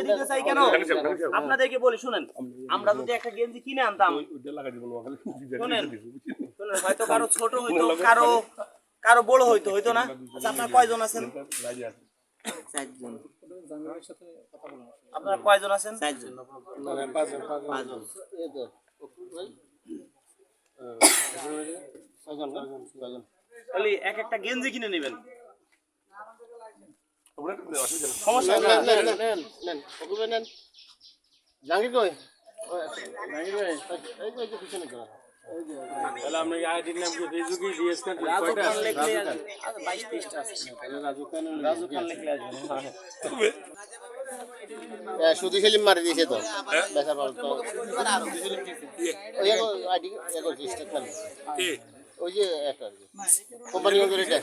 দিতে চাই কেন? আপনাদেরকে বলি শুনেন, আমরা যদি একটা গেঞ্জি কিনে আনতাম, শুনেন হয়তো কারো ছোট হইতো, কারো বড় হইতো না। আচ্ছা, আপনারা কয়জন আছেন? আপনারা কয়জন আছেন? তাহলে এক একটা গেঞ্জি কিনে নেবেন, সমস্যা নেই। জাহাঙ্গীর কই? তাহলে আমরা আইডির নাম কি ফেসবুকে জিএস খান রাজু খান লিখলে 22-23টা আছে। রাজু খান লিখলে আসবে। শুধু সেলিম মারি দিয়েছে তো বেচার বল তো আইডি ওই যে একটা কোম্পানি করে এটা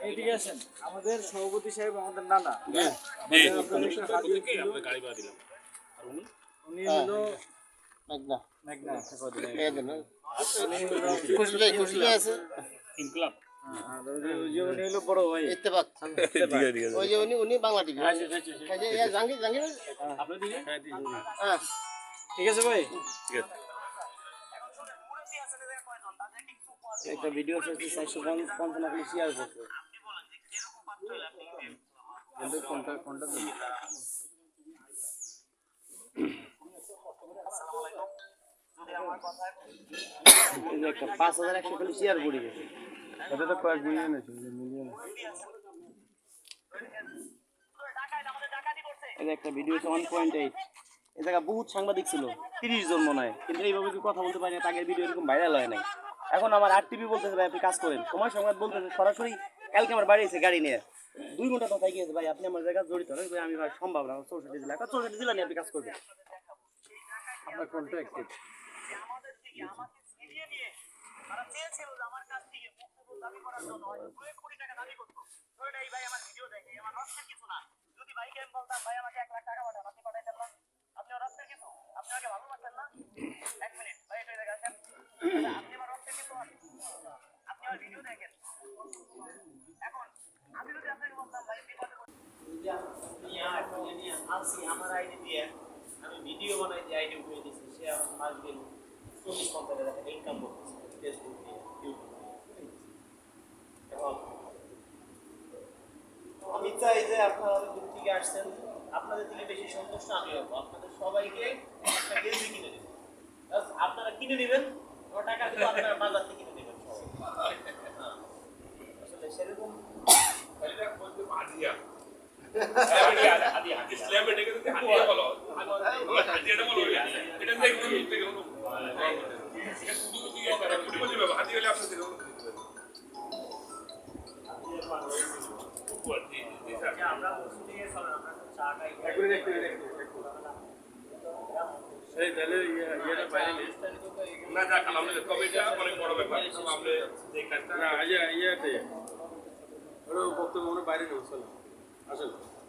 এইদিকে আছেন আমাদের সভাপতি সাহেব, আমাদের নানা গাড়ি ভাড়া দিলাম। আর উনি হলো মেঘনা খুশি আছে ইনকলাব। উনি হলো বড় ভাই ইত্তেফাক। ওই যে উনি বাংলা টিভি। জাহাঙ্গীর আপনার দিকে হ্যাঁ ঠিক আছে ভাই, ঠিক আছে। একটা ভিডিও শেষে 455 করে শেয়ার করতে। কিন্তু কোনটা একটা 5100 করে শেয়ার করে গেছে। এটা তো কয়েক মিলিয়ন আছে, এই একটা ভিডিও 1.8, এই জায়গা বহুত সাংবাদিক ছিল, 30 জন মনে হয়, কিন্তু এইভাবে কি কথা বলতে পারি না। আগের ভিডিও এরকম ভাইরাল হয় নাই। এখন আমার আরটিভি বলতেছে ভাই আপনি কাজ করেন, সময় সংবাদ বলতেছে সরাসরি কালকে আমার বাড়ি এসে গাড়ি নিয়ে 2 ঘন্টা কথাই গিয়েছে, ভাই আপনি আমার জায়গা জড়িত না। আমি ভাই সম্ভব না, 64 জেলা 64 জেলা নিয়ে আপনি কাজ করবেন। আপনার কোনটা অ্যাক্টিভ আমার আইডি দিয়ে আমি ভিডিও বানাই দিয়ে আইডি করে দিয়েছি, সে আমার মাস গেল 24-50 টাকা ইনকাম করতেছে ফেসবুক দিয়ে, ইউটিউব দিয়ে। আমি চাই যে আপনারা দূর থেকে আসছেন, আপনাদের থেকে বেশি সন্তুষ্ট আমি হবো। আপনাদের সবাইকে একটা গেঞ্জি কিনে দেবেন, আপনারা কিনে নেবেন, টাকা দিয়ে আপনারা বাজার থেকে কিনে নেবেন সবাই। আসলে সেরকম না যা কালাম কবিটা অনেক বড় ব্যাপার। বক্তব্য বাইরে আসলে